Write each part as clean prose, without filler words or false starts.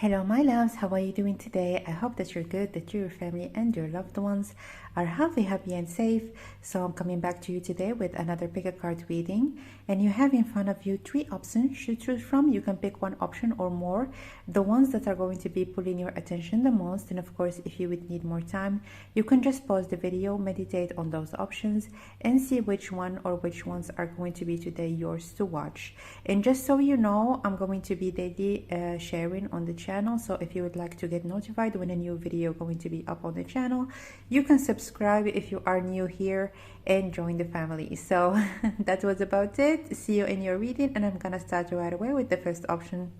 Hello my loves, how are you doing today? I hope that you're good, that your family and your loved ones are healthy, happy and safe. So I'm coming back to you today with another pick a card reading, and you have in front of you three options to choose from. You can pick one option or more, the ones that are going to be pulling your attention the most. And of course, if you would need more time, you can just pause the video, meditate on those options and see which one or which ones are going to be today yours to watch. And just so you know, I'm going to be daily sharing on the channel, so if you would like to get notified when a new video going to be up on the channel, you can subscribe if you are new here and join the family. So that was about it. See you in your reading, and I'm gonna start right away with the first option.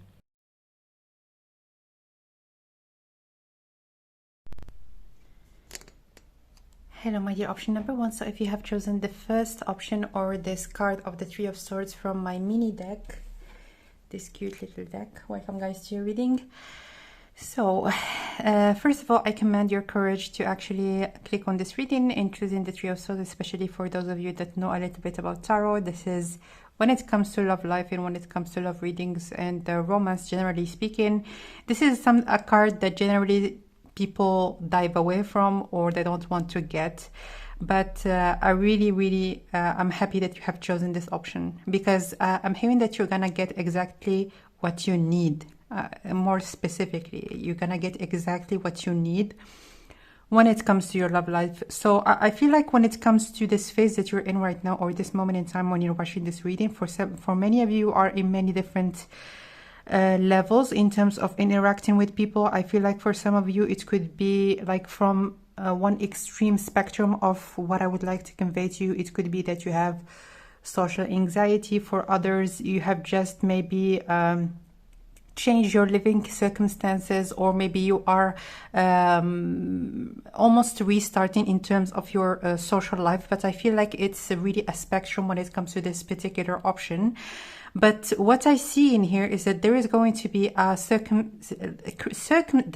Hello my dear, option number one. So if you have chosen the first option or this card of the Three of Swords from my mini deck, this cute little deck, welcome guys to your reading. So first of all, I commend your courage to actually click on this reading and choosing the Three of Swords, especially for those of you that know a little bit about tarot. This is when it comes to love life and when it comes to love readings and romance, generally speaking, this is a card that generally people dive away from or they don't want to get. But I really I'm happy that you have chosen this option, because I'm hearing that you're gonna get exactly what you need. More specifically, you're gonna get exactly what you need when it comes to your love life. So I feel like when it comes to this phase that you're in right now, or this moment in time when you're watching this reading, for many of you are in many different levels in terms of interacting with people. I feel like for some of you it could be like from one extreme spectrum of what I would like to convey to you. It could be that you have social anxiety. For others, you have just maybe change your living circumstances, or maybe you are almost restarting in terms of your social life. But I feel like it's really a spectrum when it comes to this particular option. But what I see in here is that there is going to be the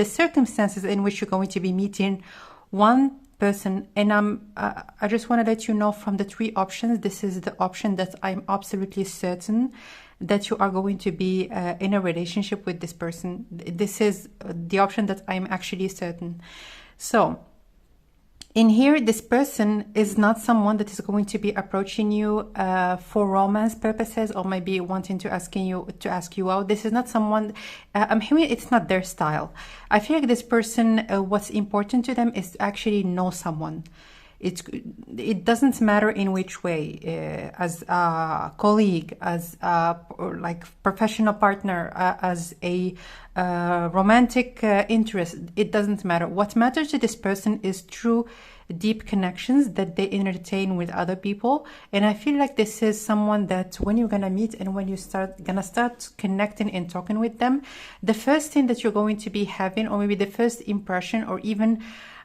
circumstances in which you're going to be meeting one person, and I just want to let you know from the three options, this is the option that I'm absolutely certain that you are going to be in a relationship with this person. This is the option that I'm actually certain. So in here, this person is not someone that is going to be approaching you for romance purposes, or maybe wanting to ask you out. This is not someone, I'm hearing it's not their style. I feel like this person, what's important to them is to actually know someone. It doesn't matter in which way, as a colleague, as a like professional partner, as a romantic interest. It doesn't matter. What matters to this person is true deep connections that they entertain with other people. And I feel like this is someone that when you're gonna meet and when you gonna start connecting and talking with them, the first thing that you're going to be having, or maybe the first impression, or even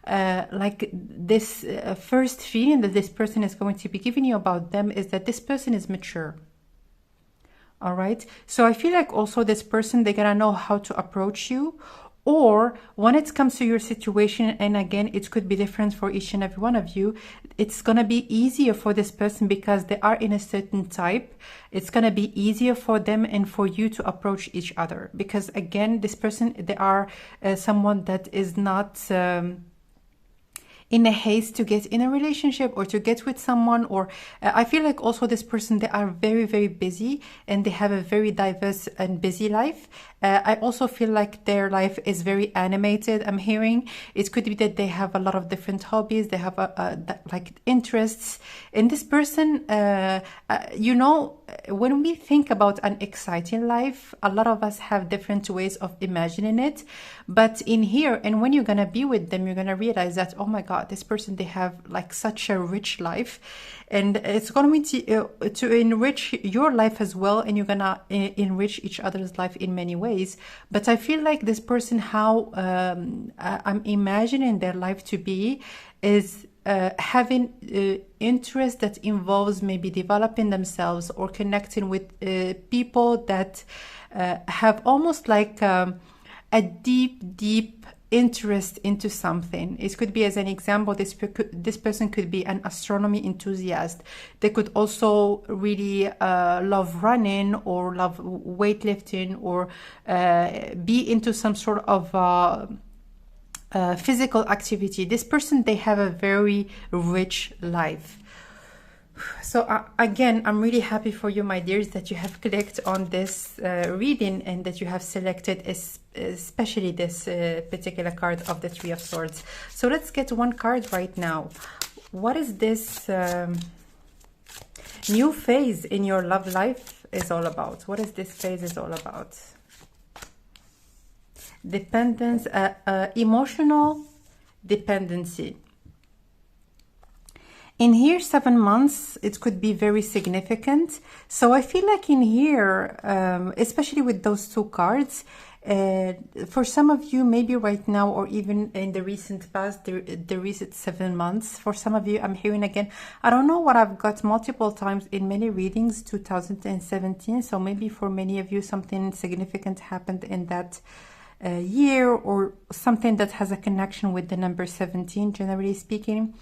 like this first feeling that this person is going to be giving you about them, is that this person is mature. All right, so I feel like also this person, they're gonna know how to approach you, or when it comes to your situation, and again it could be different for each and every one of you, it's gonna be easier for this person because they are in a certain type. It's gonna be easier for them and for you to approach each other, because again this person, they are someone that is not in a haste to get in a relationship or to get with someone. Or I feel like also this person, they are very busy and they have a very diverse and busy life. I also feel like their life is very animated. I'm hearing it could be that they have a lot of different hobbies, they have like interests. And this person, you know, when we think about an exciting life, a lot of us have different ways of imagining it. But in here, and when you're gonna be with them, you're gonna realize that, oh my God, this person, they have like such a rich life, and it's going to enrich your life as well, and you're gonna enrich each other's life in many ways. But I feel like this person, how I'm imagining their life to be, is having interest that involves maybe developing themselves or connecting with people that have almost like a deep interest into something. It could be, as an example, this person could be an astronomy enthusiast. They could also really love running or love weightlifting, or be into some sort of physical activity. This person, they have a very rich life. So again, I'm really happy for you, my dears, that you have clicked on this reading, and that you have selected especially this particular card of the Three of Swords. So let's get one card right now. What is this new phase in your love life is all about? What is this phase is all about? Dependence, emotional dependency. In here, 7 months, it could be very significant. So I feel like in here, especially with those two cards, for some of you, maybe right now, or even in the recent past, the recent 7 months, for some of you, I'm hearing again, I don't know what I've got multiple times in many readings, 2017. So maybe for many of you, something significant happened in that year, or something that has a connection with the number 17, generally speaking.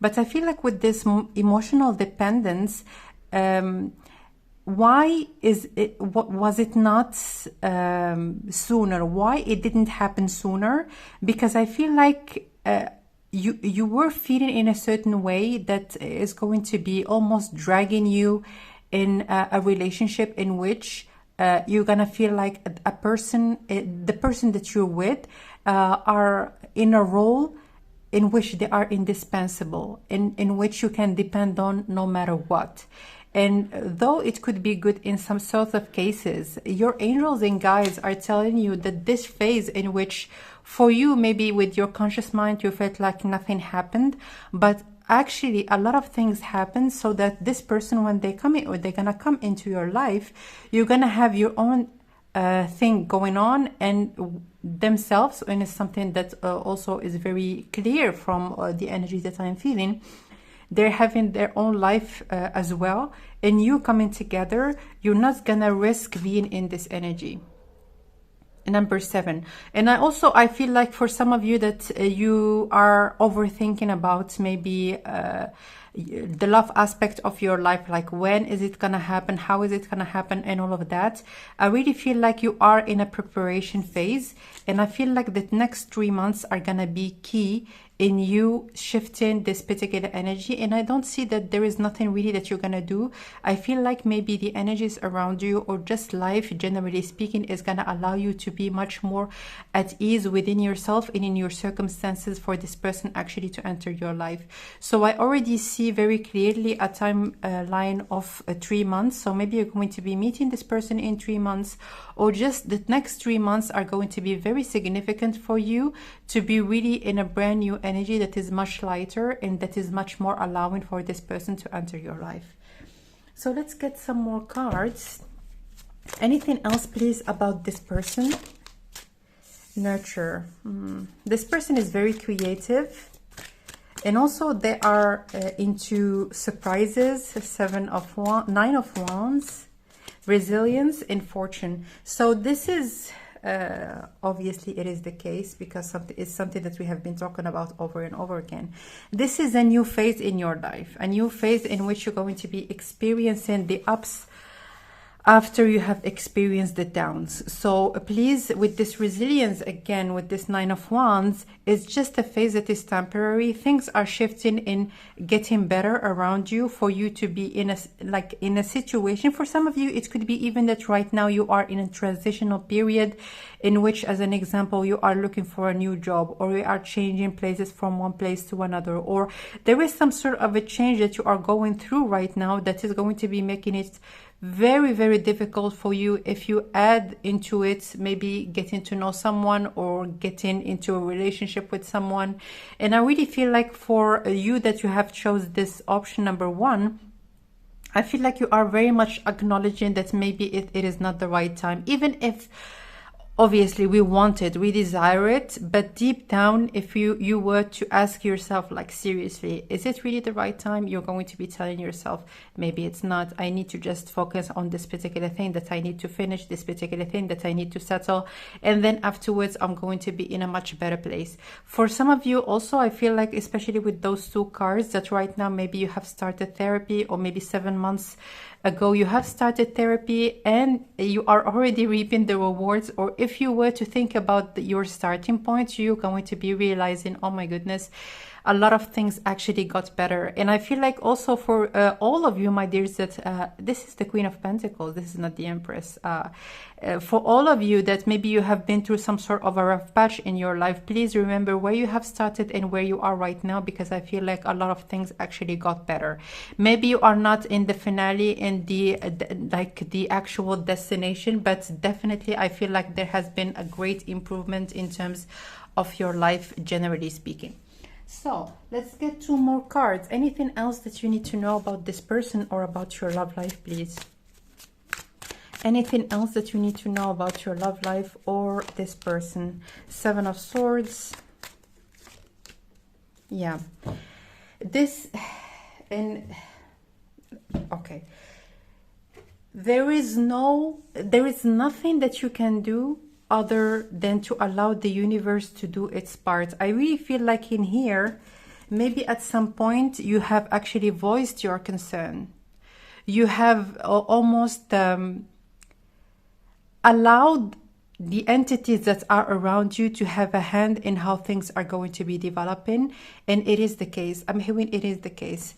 But I feel like with this emotional dependence, why is it, was it not sooner? Why it didn't happen sooner? Because I feel like you were feeling in a certain way that is going to be almost dragging you in a relationship in which you're gonna feel like a person, the person that you're with, are in a role in which they are indispensable, in which you can depend on no matter what. And though it could be good in some sorts of cases, your angels and guides are telling you that this phase in which, for you, maybe with your conscious mind, you felt like nothing happened, but actually a lot of things happen, so that this person, when they come in, or they're gonna come into your life, you're gonna have your own thing going on and themselves. And it's something that also is very clear from the energy that I'm feeling. They're having their own life as well, and you coming together, you're not gonna risk being in this energy. Number 7. And I feel like for some of you that you are overthinking about maybe the love aspect of your life, like when is it gonna happen, how is it gonna happen, and all of that. I really feel like you are in a preparation phase, and I feel like the next 3 months are gonna be key in you shifting this particular energy. And I don't see that there is nothing really that you're gonna do. I feel like maybe the energies around you, or just life generally speaking, is gonna allow you to be much more at ease within yourself and in your circumstances for this person actually to enter your life. So I already see very clearly a timeline of 3 months. So maybe you're going to be meeting this person in 3 months, or just the next 3 months are going to be very significant for you to be really in a brand new energy that is much lighter and that is much more allowing for this person to enter your life. So let's get some more cards. Anything else, please, about this person? Nurture. This person is very creative, and also they are into surprises. 9 of Wands, resilience, and fortune. So this is obviously it is the case, because it's something that we have been talking about over and over again. This is a new phase in your life, a new phase in which you're going to be experiencing the ups after you have experienced the downs. So please, with this resilience, again, with this 9 of Wands, it's just a phase that is temporary. Things are shifting and getting better around you for you to be in a situation. For some of you, it could be even that right now you are in a transitional period in which, as an example, you are looking for a new job, or you are changing places from one place to another, or there is some sort of a change that you are going through right now that is going to be making it very, very difficult for you. If you add into it maybe getting to know someone or getting into a relationship with someone. And I really feel like for you that you have chose this option number 1, I feel like you are very much acknowledging that maybe it is not the right time, even if obviously we want it, we desire it, but deep down, if you were to ask yourself, like, seriously, is it really the right time? You're going to be telling yourself, maybe it's not. I need to just focus on this particular thing that I need to finish, this particular thing that I need to settle, and then afterwards I'm going to be in a much better place. For some of you also, I feel like, especially with those two cards, that right now maybe you have started therapy, or maybe 7 months ago you have started therapy and you are already reaping the rewards. Or if you were to think about your starting point, you're going to be realizing, oh my goodness, a lot of things actually got better. And I feel like also for all of you, my dears, that this is the Queen of Pentacles, this is not the Empress. For all of you that maybe you have been through some sort of a rough patch in your life, please remember where you have started and where you are right now, because I feel like a lot of things actually got better. Maybe you are not in the finale, in the actual destination, but definitely I feel like there has been a great improvement in terms of your life, generally speaking. So let's get 2 more cards. Anything else that you need to know about this person or about your love life, please? Anything else that you need to know about your love life or this person? 7 of Swords. Yeah. This, and okay. There is nothing that you can do other than to allow the universe to do its part. I really feel like in here, maybe at some point you have actually voiced your concern. You have almost allowed the entities that are around you to have a hand in how things are going to be developing. And it is the case. I'm hearing it is the case.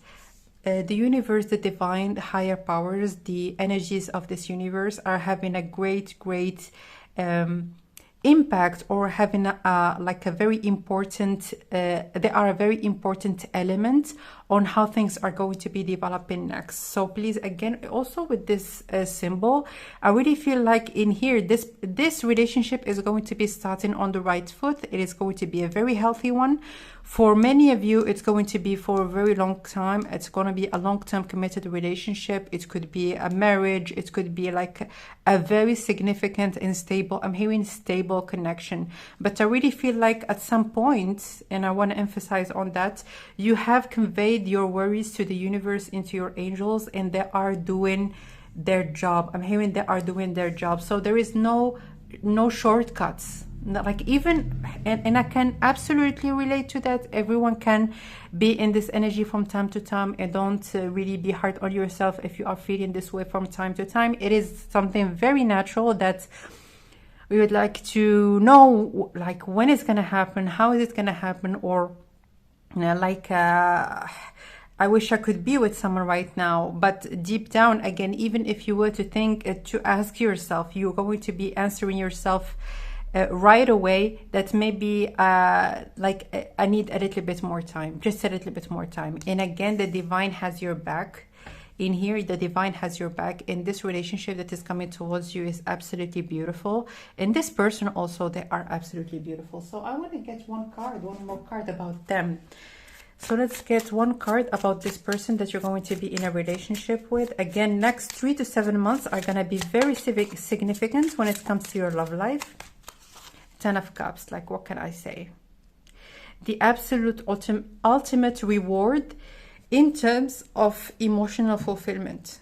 The universe, the divine higher powers, the energies of this universe are having a great impact, or having like a very important, they are a very important element on how things are going to be developing next. So please, again, also with this symbol, I really feel like in here, this relationship is going to be starting on the right foot. It is going to be a very healthy one. For many of you, it's going to be for a very long time. It's going to be a long-term committed relationship. It could be a marriage. It could be like a very significant and stable, I'm hearing stable connection. But I really feel like at some point, and I want to emphasize on that, you have conveyed your worries to the universe, into your angels, and they are doing their job. I'm hearing they are doing their job. So there is no shortcuts. Like even, and I can absolutely relate to that. Everyone can be in this energy from time to time, and don't really be hard on yourself if you are feeling this way from time to time. It is something very natural that we would like to know, like, when it's going to happen, how is it going to happen, or like I wish I could be with someone right now. But deep down, again, even if you were to think, to ask yourself, you're going to be answering yourself right away that maybe like I need a little bit more time, just a little bit more time. And again, the divine has your back. In here, the divine has your back, and this relationship that is coming towards you is absolutely beautiful. And this person also, they are absolutely beautiful. So I want to get one more card about them. So let's get one card about this person that you're going to be in a relationship with. Again, next 3 to 7 months are going to be very significant when it comes to your love life. 10 of Cups, like, what can I say? The absolute ultimate reward in terms of emotional fulfillment.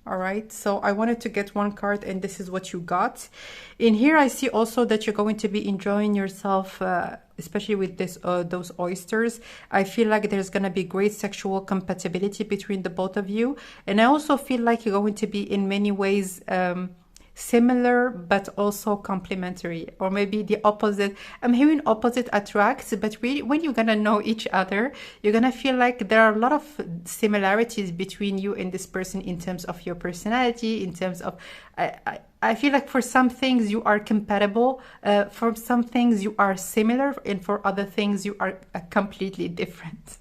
All right, so I wanted to get one card, and this is what you got. In here, I see also that you're going to be enjoying yourself, especially with this those oysters. I feel like there's going to be great sexual compatibility between the both of you. And I also feel like you're going to be in many ways similar, but also complementary, or maybe the opposite. I'm hearing opposite attracts, but really when you're gonna know each other, you're gonna feel like there are a lot of similarities between you and this person in terms of your personality, in terms of I feel like for some things you are compatible, for some things you are similar, and for other things you are completely different.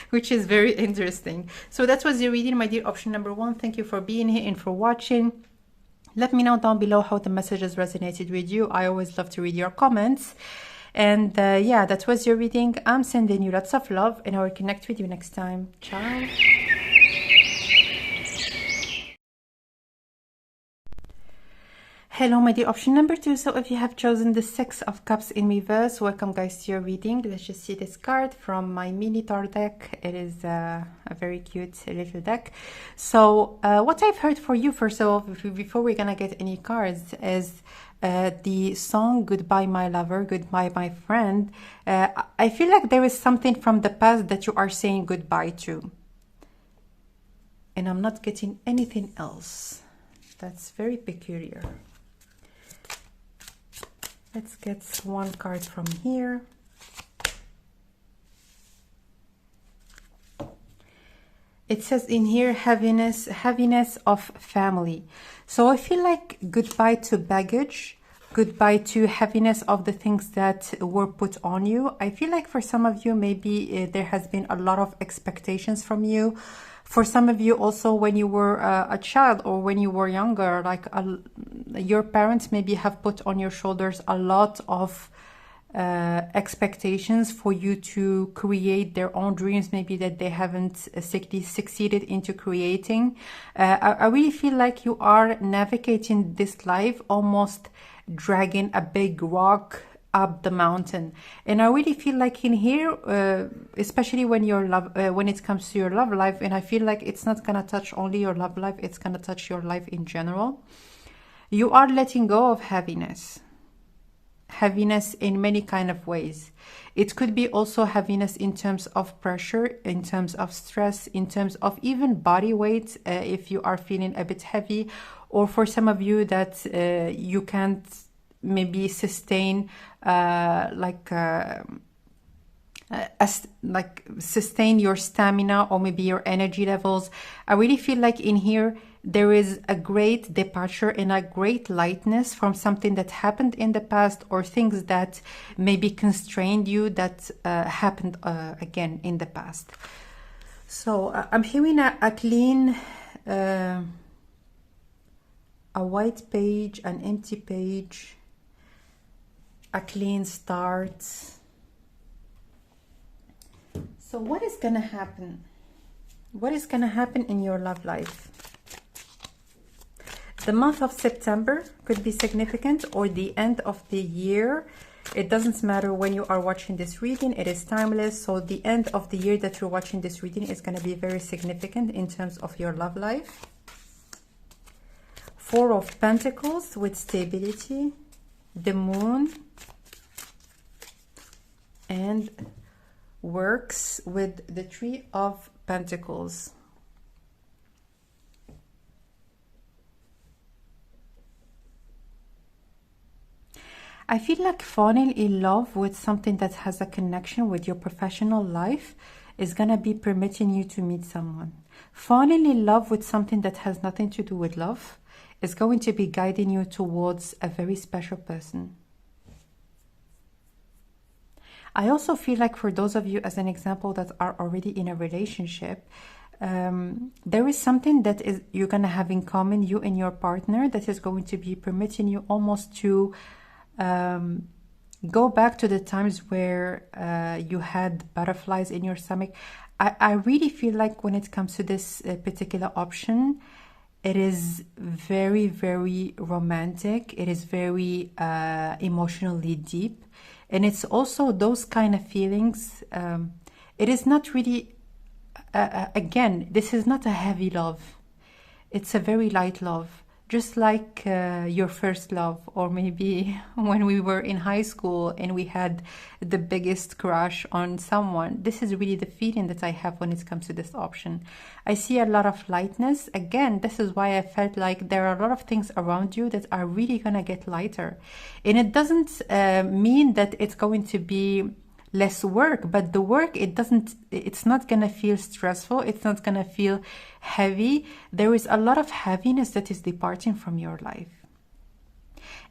Which is very interesting. So that was your reading, my dear option number 1. Thank you for being here and for watching. Let me know down below how the messages resonated with you. I always love to read your comments. And yeah, that was your reading. I'm sending you lots of love, and I will connect with you next time. Ciao. Hello, my dear. Option number 2. So if you have chosen the Six of Cups in reverse, welcome guys to your reading. Let's just see this card from my mini tarot deck. It is a very cute little deck. So what I've heard for you, first of all, before we're gonna get any cards, is the song Goodbye My Lover, Goodbye My Friend. I feel like there is something from the past that you are saying goodbye to. And I'm not getting anything else. That's very peculiar. Let's get one card from here. It says in here, heaviness of family. So I feel like goodbye to baggage, goodbye to heaviness of the things that were put on you. I feel like for some of you, maybe there has been a lot of expectations from you. For some of you also, when you were a child or when you were younger, like your parents maybe have put on your shoulders a lot of expectations for you to create their own dreams, maybe that they haven't succeeded into creating. I really feel like you are navigating this life almost dragging a big rock up the mountain. And I really feel like in here, especially when when it comes to your love life, and I feel like it's not gonna touch only your love life, it's gonna touch your life in general. You are letting go of heaviness in many kind of ways. It could be also heaviness in terms of pressure, in terms of stress, in terms of even body weight, if you are feeling a bit heavy, or for some of you that you can't maybe sustain sustain your stamina or maybe your energy levels. I really feel like in here there is a great departure and a great lightness from something that happened in the past, or things that maybe constrained you that happened again in the past. So I'm hearing a clean, a white page, an empty page, a clean start. So what is gonna happen? What is gonna happen in your love life? The month of September could be significant, or the end of the year. It doesn't matter when you are watching this reading, it is timeless. So the end of the year that you're watching this reading is going to be very significant in terms of your love life. Four of Pentacles with stability, the Moon, and Works with the Three of Pentacles. I feel like falling in love with something that has a connection with your professional life is going to be permitting you to meet someone. Falling in love with something that has nothing to do with love is going to be guiding you towards a very special person. I also feel like for those of you, as an example, that are already in a relationship, there is something that you're going to have in common, you and your partner, that is going to be permitting you almost to go back to the times where you had butterflies in your stomach. I really feel like when it comes to this particular option, it is very, very romantic. It is very emotionally deep. And it's also those kind of feelings. It is not really, again, this is not a heavy love. It's a very light love. Just like your first love, or maybe when we were in high school and we had the biggest crush on someone. This is really the feeling that I have when it comes to this option. I see a lot of lightness. Again, this is why I felt like there are a lot of things around you that are really going to get lighter. And it doesn't mean that it's going to be less work, but the work, it's not gonna feel stressful, it's not gonna feel heavy. There is a lot of heaviness that is departing from your life.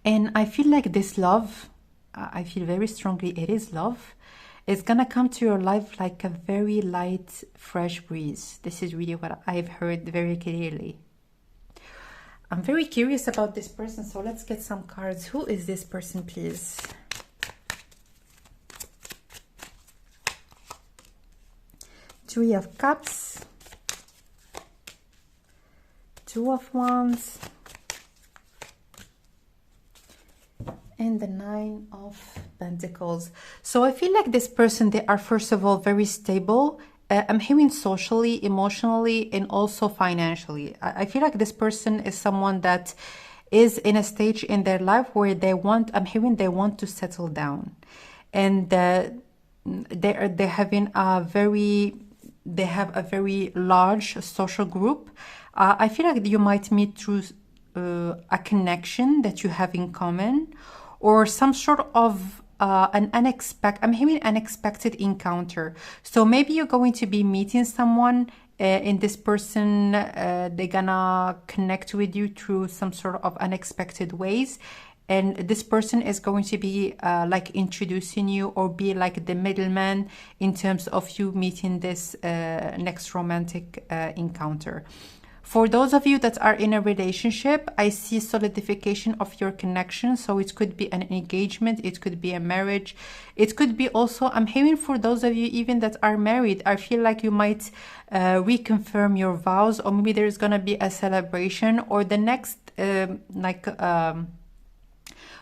And I feel like this love, I feel very strongly it is love, is gonna come to your life like a very light, fresh breeze. This is really what I've heard very clearly. I'm very curious about this person, so let's get some cards. Who is this person, please? Three of Cups, Two of Wands, And the Nine of Pentacles. So I feel like this person, they are first of all very stable. I'm hearing socially, emotionally, and also financially. I feel like this person is someone that is in a stage in their life where they want, I'm hearing they want to settle down. And they're having a very, they have a very large social group. I feel like you might meet through a connection that you have in common, or some sort of I'm hearing unexpected encounter. So maybe you're going to be meeting someone, and this person, they're gonna connect with you through some sort of unexpected ways. And this person is going to be like introducing you, or be like the middleman in terms of you meeting this next romantic encounter. For those of you that are in a relationship, I see solidification of your connection. So it could be an engagement, it could be a marriage, it could be also, I'm hearing for those of you even that are married, I feel like you might reconfirm your vows, or maybe there's gonna be a celebration, or the next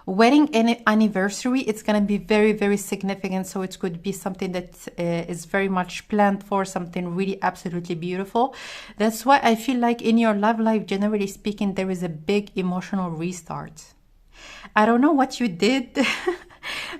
wedding anniversary, it's going to be very, very significant. So it could be something that is very much planned for, something really absolutely beautiful. That's why I feel like in your love life, generally speaking, there is a big emotional restart. I don't know what you did,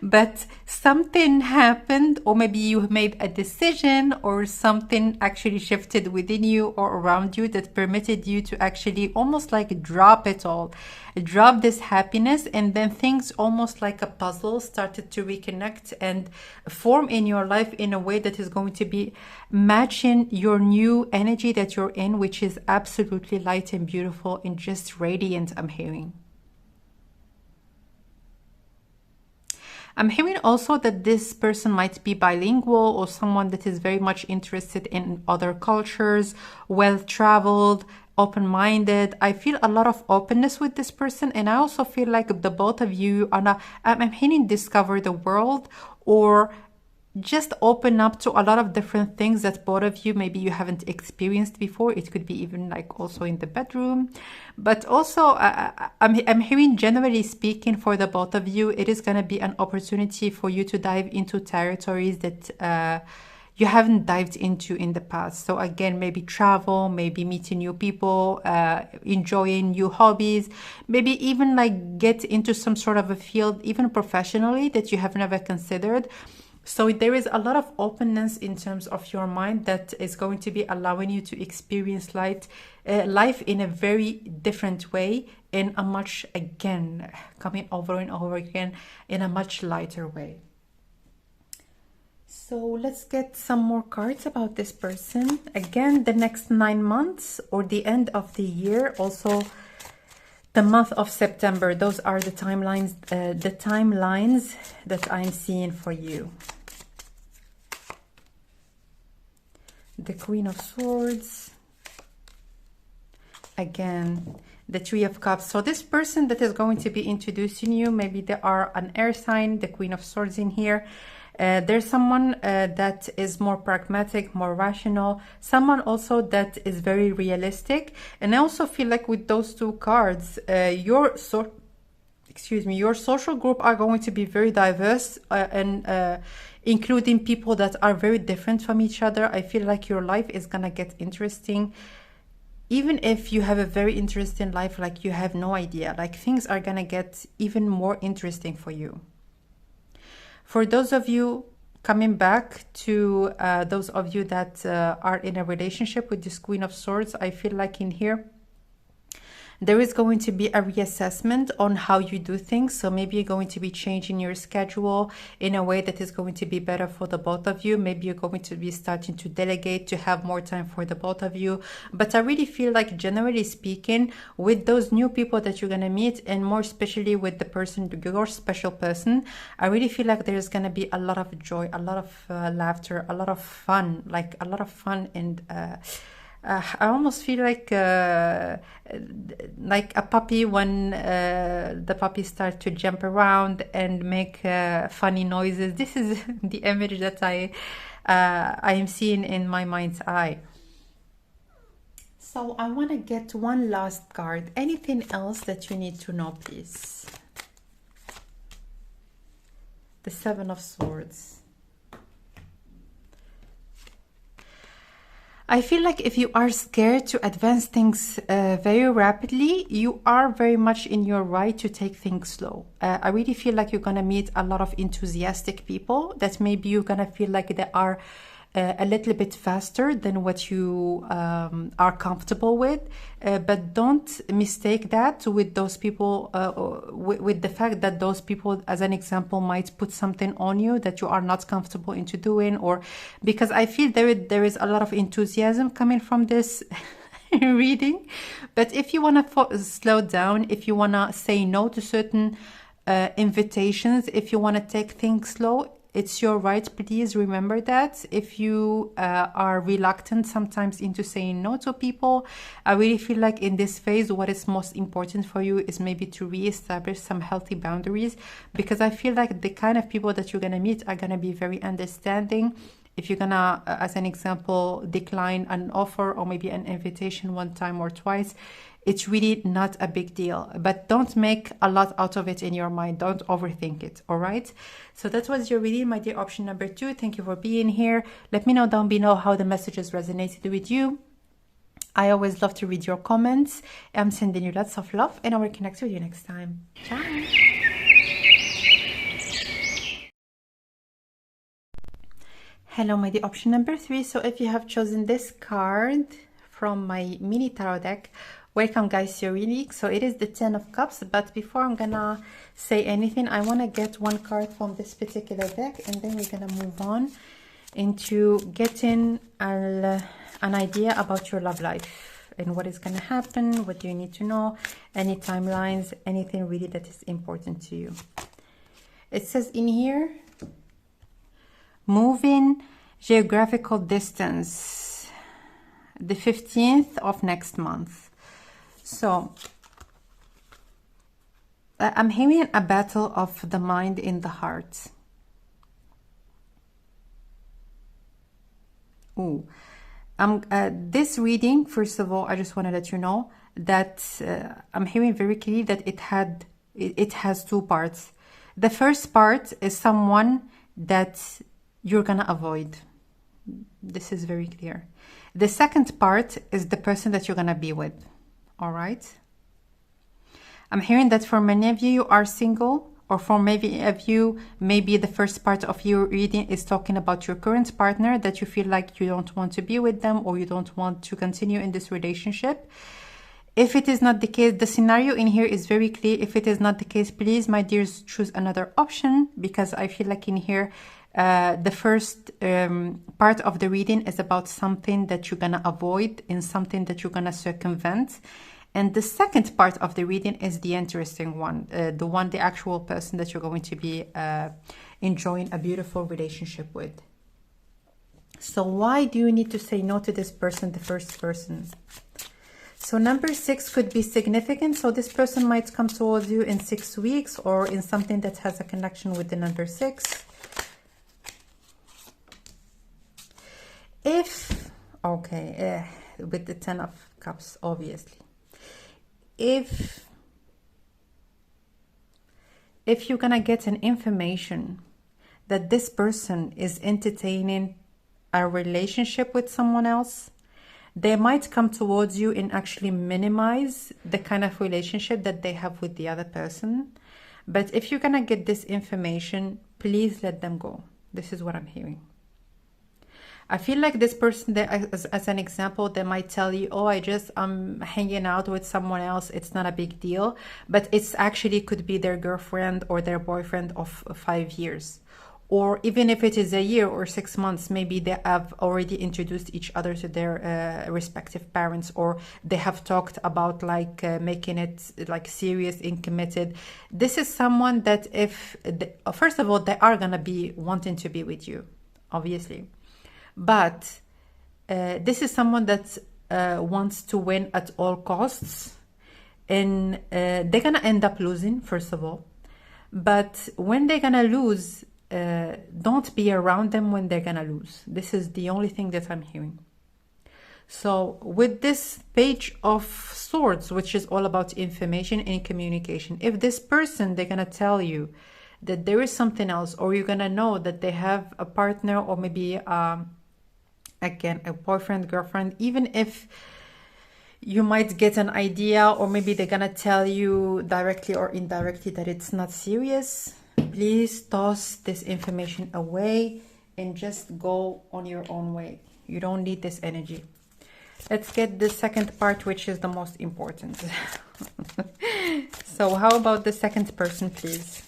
but something happened, or maybe you made a decision, or something actually shifted within you or around you that permitted you to actually almost like drop it all, drop this happiness, and then things almost like a puzzle started to reconnect and form in your life in a way that is going to be matching your new energy that you're in, which is absolutely light and beautiful and just radiant, I'm hearing. I'm hearing also that this person might be bilingual, or someone that is very much interested in other cultures, well-traveled, open-minded. I feel a lot of openness with this person, and I also feel like the both of you are not, I'm hearing discover the world, or just open up to a lot of different things that both of you maybe you haven't experienced before. It could be even like also in the bedroom, but also I'm hearing, generally speaking, for the both of you, it is going to be an opportunity for you to dive into territories that you haven't dived into in the past. So again, maybe travel, maybe meeting new people, enjoying new hobbies, maybe even like get into some sort of a field, even professionally, that you have never considered. So there is a lot of openness in terms of your mind that is going to be allowing you to experience life in a very different way, in a much, again, coming over and over again, in a much lighter way. So let's get some more cards about this person. Again, the next 9 months, or the end of the year, also the month of September. Those are the timelines that I'm seeing for you. The Queen of Swords. Again, the Three of Cups. So this person that is going to be introducing you, maybe they are an air sign, the Queen of Swords in here. There's someone that is more pragmatic, more rational, someone also that is very realistic. And I also feel like with those two cards, your social group are going to be very diverse, and including people that are very different from each other. I feel like your life is gonna get interesting. Even if you have a very interesting life, like you have no idea, like things are gonna get even more interesting for you. For those of you coming back to those of you that are in a relationship with this Queen of Swords, I feel like in here, there is going to be a reassessment on how you do things. So maybe you're going to be changing your schedule in a way that is going to be better for the both of you. Maybe you're going to be starting to delegate, to have more time for the both of you. But I really feel like, generally speaking, with those new people that you're going to meet, and more especially with the person, your special person, I really feel like there's going to be a lot of joy, a lot of laughter, a lot of fun, and I almost feel like a puppy when the puppies start to jump around and make funny noises. This is the image that I am seeing in my mind's eye. So I want to get one last card. Anything else that you need to know, please? The Seven of Swords. I feel like if you are scared to advance things very rapidly, you are very much in your right to take things slow. I really feel like you're going to meet a lot of enthusiastic people that maybe you're going to feel like they are a little bit faster than what you are comfortable with. But don't mistake that with those people, with the fact that those people, as an example, might put something on you that you are not comfortable into doing, or because I feel there is a lot of enthusiasm coming from this reading. But if you want to slow down, if you want to say no to certain invitations, if you want to take things slow, it's your right. Please remember that. If you are reluctant sometimes into saying no to people, I really feel like in this phase, what is most important for you is maybe to reestablish some healthy boundaries, because I feel like the kind of people that you're going to meet are going to be very understanding. If you're going to, as an example, decline an offer or maybe an invitation one time or twice, it's really not a big deal, but don't make a lot out of it in your mind. Don't overthink it, all right? So that was your reading, my dear option number 2. Thank you for being here. Let me know down below how the messages resonated with you. I always love to read your comments. I'm sending you lots of love, and I will connect with you next time. Ciao. Hello, my dear option number 3. So if you have chosen this card from my mini tarot deck, welcome guys to your reading. So it is the 10 of Cups, but before I'm gonna say anything, I want to get one card from this particular deck, and then we're gonna move on into getting an idea about your love life and what is gonna happen, what do you need to know, any timelines, anything really that is important to you. It says in here, moving geographical distance, the 15th of next month. So I'm hearing a battle of the mind in the heart. Ooh. This reading, first of all, I just want to let you know that I'm hearing very clearly that it has two parts. The first part is someone that you're gonna avoid. This is very clear. The second part is the person that you're gonna be with. All right. I'm hearing that for many of you, you are single, or for many of you, maybe the first part of your reading is talking about your current partner, that you feel like you don't want to be with them, or you don't want to continue in this relationship. If it is not the case, the scenario in here is very clear. If it is not the case, please, my dears, choose another option, because I feel like in here, the first part of the reading is about something that you're gonna avoid and something that you're gonna circumvent. And the second part of the reading is the interesting one, the actual person that you're going to be enjoying a beautiful relationship with. So why do you need to say no to this person, the first person? So number 6 could be significant. So this person might come towards you in 6 weeks, or in something that has a connection with the number 6. With the 10 of Cups, obviously. If you're gonna get an information that this person is entertaining a relationship with someone else, they might come towards you and actually minimize the kind of relationship that they have with the other person. But if you're gonna get this information, please let them go. This is what I'm hearing. I feel like this person, as an example, they might tell you, oh, I'm hanging out with someone else. It's not a big deal. But it's actually could be their girlfriend or their boyfriend of 5 years. Or even if it is a year or 6 months, maybe they have already introduced each other to their respective parents, or they have talked about like making it like serious and committed. This is someone that first of all, they are going to be wanting to be with you, obviously. But this is someone that wants to win at all costs, and they're going to end up losing, first of all. But when they're going to lose, don't be around them when they're going to lose. This is the only thing that I'm hearing. So with this Page of Swords, which is all about information and communication, if this person, they're going to tell you that there is something else, or you're gonna know that they have a partner, or maybe again a boyfriend, girlfriend. Even if you might get an idea, or maybe they're gonna tell you directly or indirectly that it's not serious, please toss this information away and just go on your own way. You don't need this energy. Let's get the second part, which is the most important. So how about the second person, please?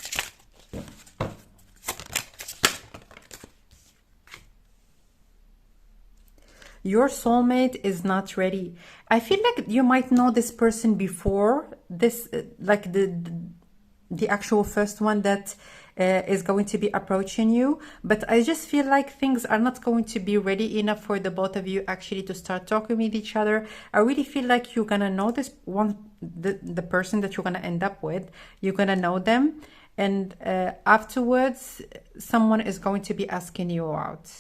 Your soulmate is not ready. I feel like you might know this person before this, like the actual first one that is going to be approaching you. But I just feel like things are not going to be ready enough for the both of you actually to start talking with each other. I really feel like you're gonna know this one, the person that you're gonna end up with. You're gonna know them, and afterwards, someone is going to be asking you out.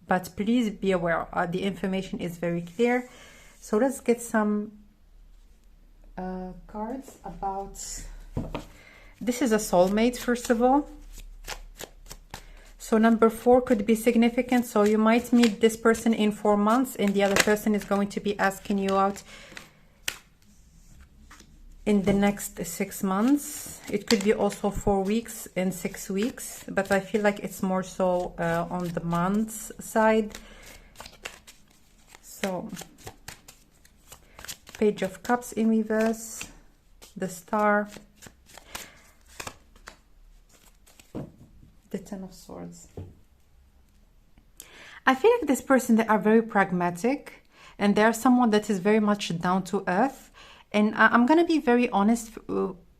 But please be aware, the information is very clear. So let's get some cards about... This is a soulmate, first of all. So number 4 could be significant. So you might meet this person in 4 months, and the other person is going to be asking you out in the next 6 months. It could be also 4 weeks and 6 weeks, but I feel like it's more so on the months side. So Page of Cups in reverse, the Star, the Ten of Swords. I feel like this person, they are very pragmatic, and they are someone that is very much down to earth. And I'm going to be very honest,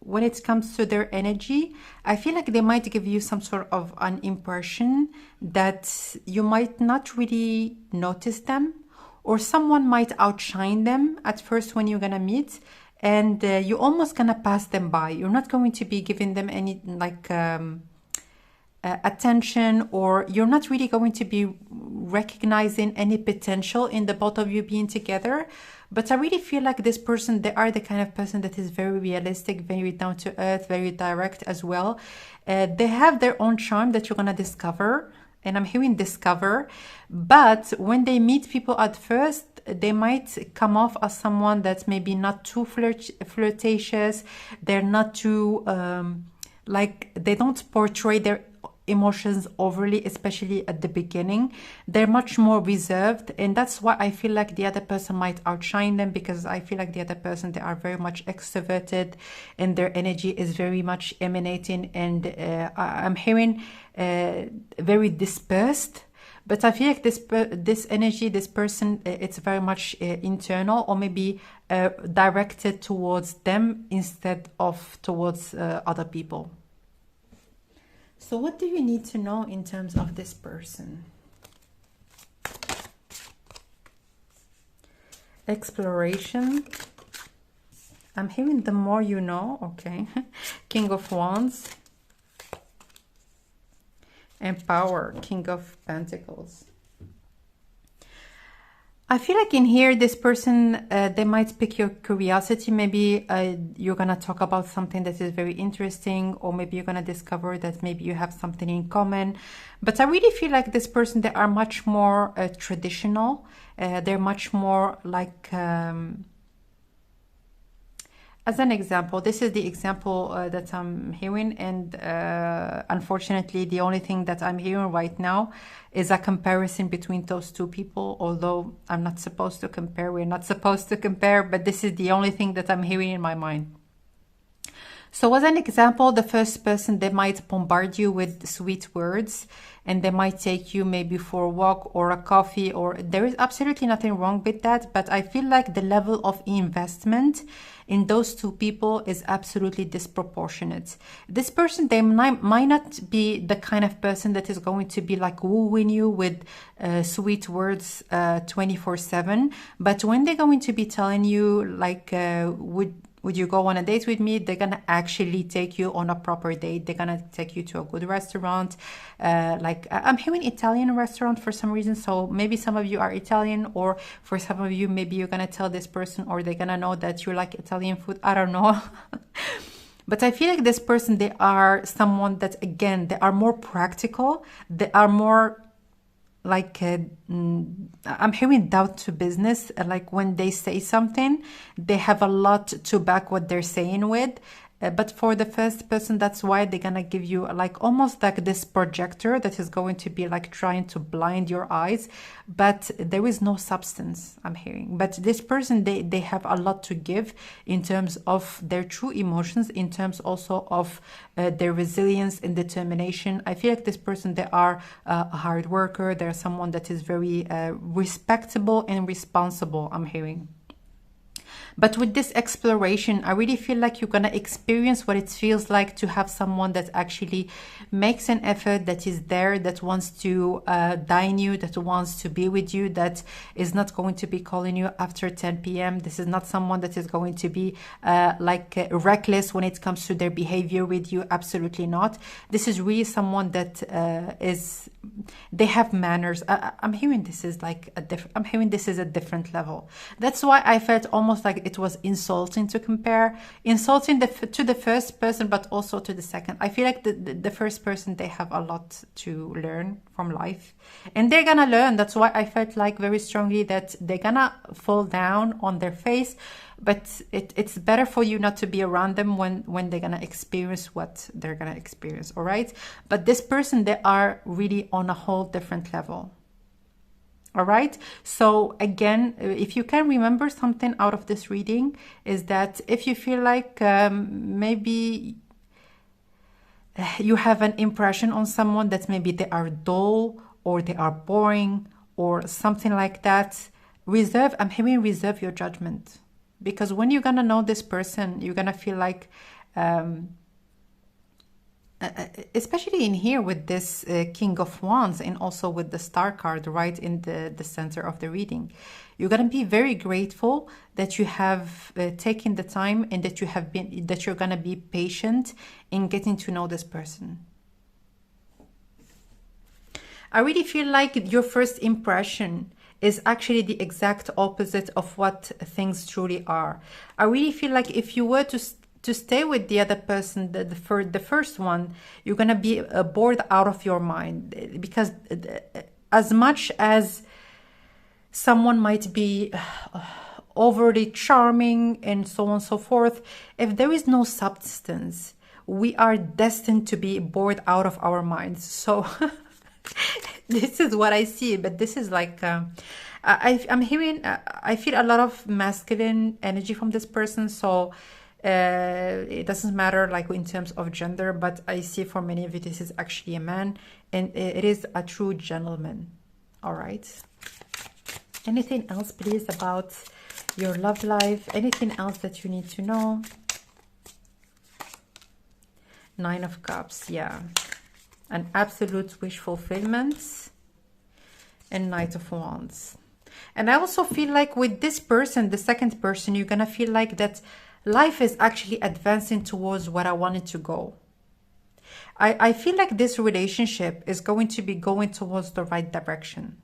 when it comes to their energy, I feel like they might give you some sort of an impression that you might not really notice them, or someone might outshine them at first when you're going to meet, and you're almost going to pass them by. You're not going to be giving them any like attention, or you're not really going to be recognizing any potential in the both of you being together. But I really feel like this person, they are the kind of person that is very realistic, very down to earth, very direct as well. They have their own charm that you're going to discover. And I'm hearing discover. But when they meet people at first, they might come off as someone that's maybe not too flirtatious. They're not too, like, they don't portray their emotions overly, especially at the beginning. They're much more reserved, and that's why I feel like the other person might outshine them, because I feel like the other person, they are very much extroverted and their energy is very much emanating, and I'm hearing very dispersed. But I feel like this energy, this person, it's very much internal, or maybe directed towards them instead of towards other people. So what do you need to know in terms of this person? Exploration. I'm hearing the more you know. Okay. King of Wands. And Power. King of Pentacles. I feel like in here, this person, they might pick your curiosity. Maybe you're going to talk about something that is very interesting, or maybe you're going to discover that maybe you have something in common. But I really feel like this person, they are much more traditional. They're much more like... as an example, this is the example that I'm hearing, and unfortunately, the only thing that I'm hearing right now is a comparison between those two people, although I'm not supposed to compare, we're not supposed to compare, but this is the only thing that I'm hearing in my mind. So as an example, the first person, they might bombard you with sweet words, and they might take you maybe for a walk or a coffee, or there is absolutely nothing wrong with that. But I feel like the level of investment in those two people is absolutely disproportionate. This person, they might not be the kind of person that is going to be like wooing you with sweet words 24/7. But when they're going to be telling you like, would you go on a date with me? They're going to actually take you on a proper date. They're going to take you to a good restaurant. Like I'm hearing Italian restaurant for some reason. So maybe some of you are Italian, or for some of you, maybe you're going to tell this person, or they're going to know that you like Italian food. I don't know. But I feel like this person, they are someone that, again, they are more practical. They are more like, I'm hearing doubt to business. Like when they say something, they have a lot to back what they're saying with. But for the first person, that's why they're gonna give you like almost like this projector that is going to be like trying to blind your eyes, but there is no substance, I'm hearing. But this person, they have a lot to give in terms of their true emotions, in terms also of their resilience and determination. I feel like this person, they are a hard worker. They're someone that is very respectable and responsible, I'm hearing. But with this exploration, I really feel like you're going to experience what it feels like to have someone that actually makes an effort, that is there, that wants to dine you, that wants to be with you, that is not going to be calling you after 10 p.m. This is not someone that is going to be reckless when it comes to their behavior with you. Absolutely not. This is really someone that they have manners. I'm hearing this is like I'm hearing this is a different level. That's why I felt almost like it was insulting to compare, insulting to the first person, but also to the second. I feel like the first person, they have a lot to learn from life, and they're gonna learn. That's why I felt like very strongly that they're gonna fall down on their face, but it's better for you not to be around them when they're gonna experience what they're gonna experience. All right, but this person, they are really on a whole different level. All right, so again, if you can remember something out of this reading, is that if you feel like maybe you have an impression on someone that maybe they are dull or they are boring or something like that, I'm hearing reserve your judgment. Because when you're gonna know this person, you're gonna feel like especially in here with this King of Wands, and also with the Star card right in the center of the reading, you're going to be very grateful that you have taken the time, and that you're going to be patient in getting to know this person. I really feel like your first impression is actually the exact opposite of what things truly are. I really feel like if you were to stay with the other person, the first one, you're going to be bored out of your mind. Because as much as someone might be overly charming and so on and so forth, if there is no substance, we are destined to be bored out of our minds. So this is what I see. But this is like I'm hearing, I feel a lot of masculine energy from this person. So it doesn't matter like in terms of gender, but I see for many of you this is actually a man, and it is a true gentleman. All right, anything else please about your love life? Anything else that you need to know? Nine of Cups, yeah, an absolute wish fulfillment, and Knight of Wands. And I also feel like with this person, the second person, you're gonna feel like that life is actually advancing towards what I wanted to go. I feel like this relationship is going to be going towards the right direction.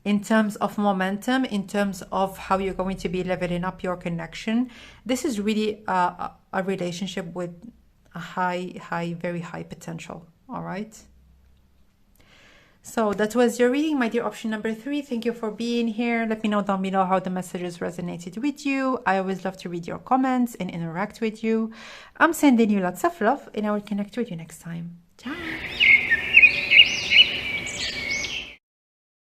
In terms of momentum, in terms of how you're going to be leveling up your connection, this is really a relationship with a very high potential. All right. So that was your reading, my dear option number 3. Thank you for being here. Let me know down below how the messages resonated with you. I always love to read your comments and interact with you. I'm sending you lots of love, and I will connect with you next time. Ciao.